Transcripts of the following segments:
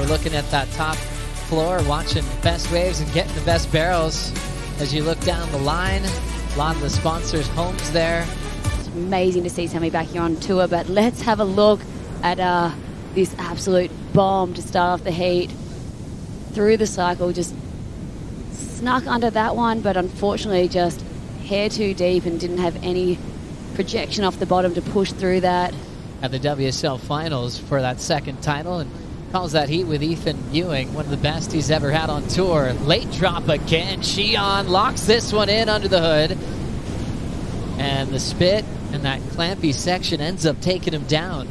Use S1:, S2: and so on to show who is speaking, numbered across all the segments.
S1: we're looking at that top floor, watching best waves and getting the best barrels. As you look down the line, a lot of the sponsors' homes there.
S2: It's amazing to see Sammy back here on tour, but let's have a look at this absolute bomb to start off the heat. Through the cycle, just snuck under that one, but unfortunately just hair too deep and didn't have any projection off the bottom to push through that.
S1: At the WSL finals for that second title, and calls that heat with Ethan Ewing, one of the best he's ever had on tour. Late drop again. Shion locks this one in under the hood. And the spit and that clampy section ends up taking him down.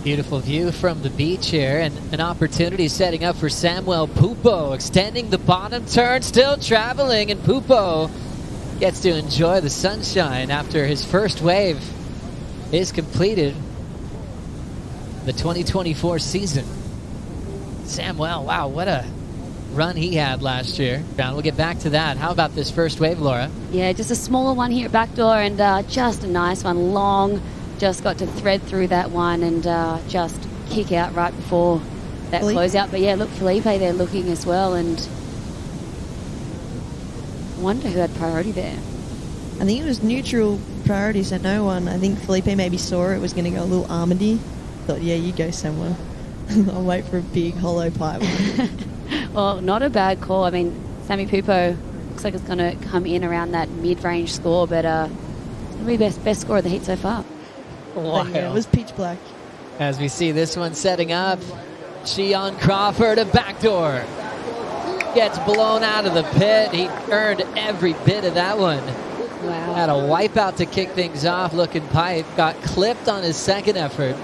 S1: Beautiful view from the beach here, and an opportunity setting up for Samuel Pupo, extending the bottom turn, still traveling, and Pupo gets to enjoy the sunshine after his first wave is completed. The 2024 season. Samuel, wow, what a run he had last year. We'll get back to that. How about this first wave, Laura?
S2: Yeah, just a smaller one here at backdoor, and just a nice one, long. Just got to thread through that one and just kick out right before that closeout. But yeah, look, Filipe there looking as well, and I wonder who had priority there.
S3: I think it was neutral priority, so no one. I think Filipe maybe saw it was going to go a little armady. Thought, yeah, you go somewhere. I'll wait for a big hollow pipe.
S2: Well, not a bad call. I mean, Sammy Pupo looks like it's going to come in around that mid-range score, but it's going to be best score of the heat so far.
S1: Wow.
S3: Yeah, it was pitch black.
S1: As we see this one setting up, Shion Crawford, a backdoor. Gets blown out of the pit. He earned every bit of that one.
S2: Wow.
S1: Had a wipeout to kick things off, looking pipe. Got clipped on his second effort.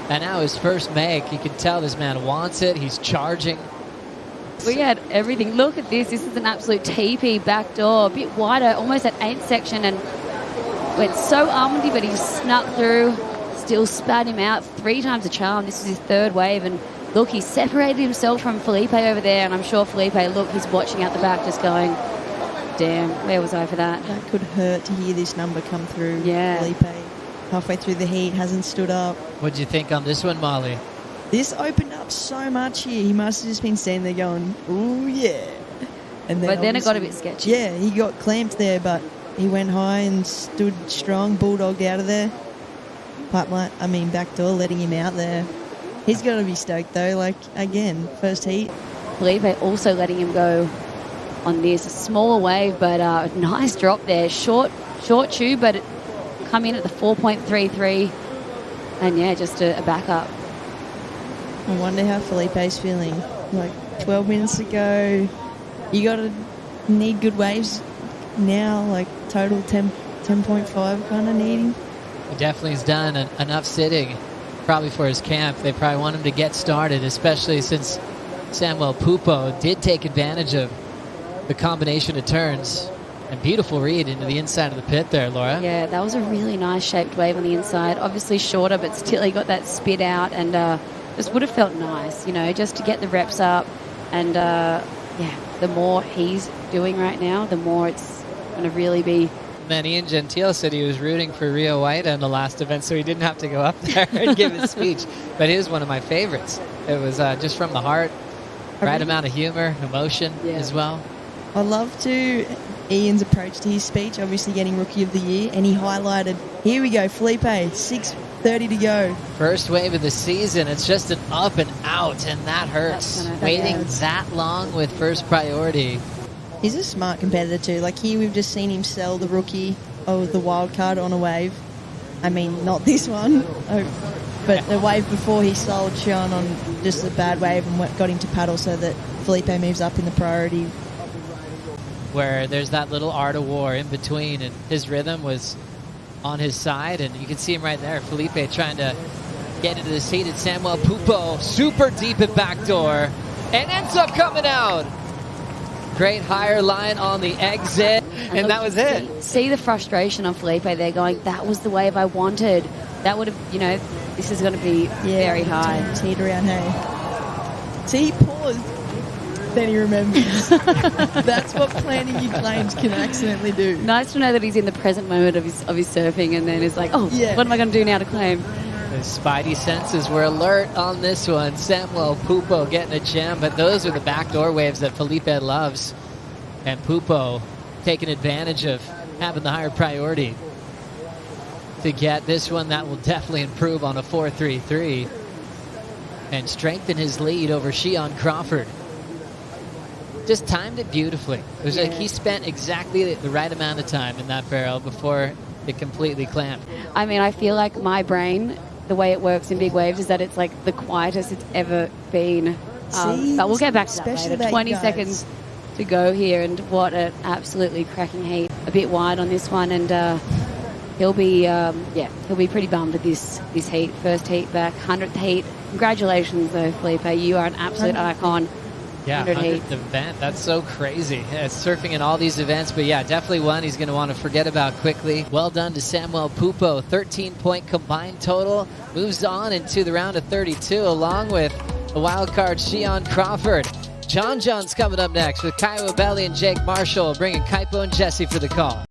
S1: And now his first make. You can tell this man wants it. He's charging.
S2: We had everything. Look at this. This is an absolute TP backdoor. A bit wider, almost at 8th section, and went so almondy, but he snuck through. Still spat him out 3 times the charm. This is his third wave, and look, he separated himself from Filipe over there, and I'm sure Filipe, look, he's watching out the back just going, damn, where was I for that?
S3: That could hurt to hear this number come through.
S2: Yeah.
S3: Filipe, halfway through the heat, hasn't stood up.
S1: What'd you think on this one, Molly?
S3: This opened up so much here. He must have just been standing there going, ooh, yeah. And
S2: But then it got a bit sketchy.
S3: Yeah, he got clamped there, but he went high and stood strong, bulldogged out of there. Backdoor, letting him out there. He's got to be stoked, though. Like, again, first heat.
S2: Filipe also letting him go on this. A smaller wave, but a nice drop there. Short tube, but it come in at the 4.33. And, yeah, just a backup.
S3: I wonder how Felipe's feeling. Like, 12 minutes ago, you got to need good waves now, like total 10.5 kind of needing.
S1: He definitely has done enough sitting, probably for his camp. They probably want him to get started, especially since Samuel Pupo did take advantage of the combination of turns. And beautiful read into the inside of the pit there, Laura.
S2: Yeah, that was a really nice shaped wave on the inside. Obviously shorter, but still he got that spit out, and just would have felt nice, just to get the reps up. And the more he's doing right now, the more it's going to really be.
S1: Then Ian Gentile said he was rooting for Rio White in the last event, so he didn't have to go up there and give his speech. But it is one of my favorites. It was just from the heart, right amount of humor, emotion as well.
S3: I love Ian's approach to his speech, obviously getting Rookie of the Year, and he highlighted, here we go, Filipe, 6:30 to go.
S1: First wave of the season, it's just an up and out, and that hurts. Waiting that long with first priority.
S3: He's a smart competitor too. Like here we've just seen him sell the Rookie or the wild card on a wave. I mean, not this one, but the wave before he sold Shion on just a bad wave and got him to paddle so that Filipe moves up in the priority.
S1: Where there's that little art of war in between, and his rhythm was on his side, and you can see him right there, Filipe trying to get into this heated Samuel Pupo, super deep at backdoor, and ends up coming out. Great higher line on the exit, and that was it.
S2: See the frustration on Filipe there going, that was the wave I wanted. That would have, this is going to be very high.
S3: Teed around, hey. See, he paused. Then he remembers. That's what planning your claims can accidentally do.
S2: Nice to know that he's in the present moment of his surfing, and then it's like, what am I going to do now to claim?
S1: His spidey senses were alert on this one. Samuel Pupo getting a gem, but those are the backdoor waves that Filipe loves. And Pupo taking advantage of having the higher priority to get this one that will definitely improve on a 4.33 and strengthen his lead over Shion Crawford. Just timed it beautifully. It was like he spent exactly the right amount of time in that barrel before it completely clamped.
S2: I mean, I feel like my brain, the way it works in big waves is that it's like the quietest it's ever been. But we'll get back to that later. 20 seconds to go here, and what an absolutely cracking heat. A bit wide on this one, and he'll be pretty bummed with this heat. First heat back, 100th heat. Congratulations, though, Filipe. You are an absolute icon.
S1: Yeah, 100th event. That's so crazy. Yeah, surfing in all these events, but yeah, definitely one he's going to want to forget about quickly. Well done to Samuel Pupo. 13-point combined total. Moves on into the round of 32, along with a wild card, Shion Crawford. John John's coming up next with Kaiwa Belli and Jake Marshall, bringing Kaipo and Jesse for the call.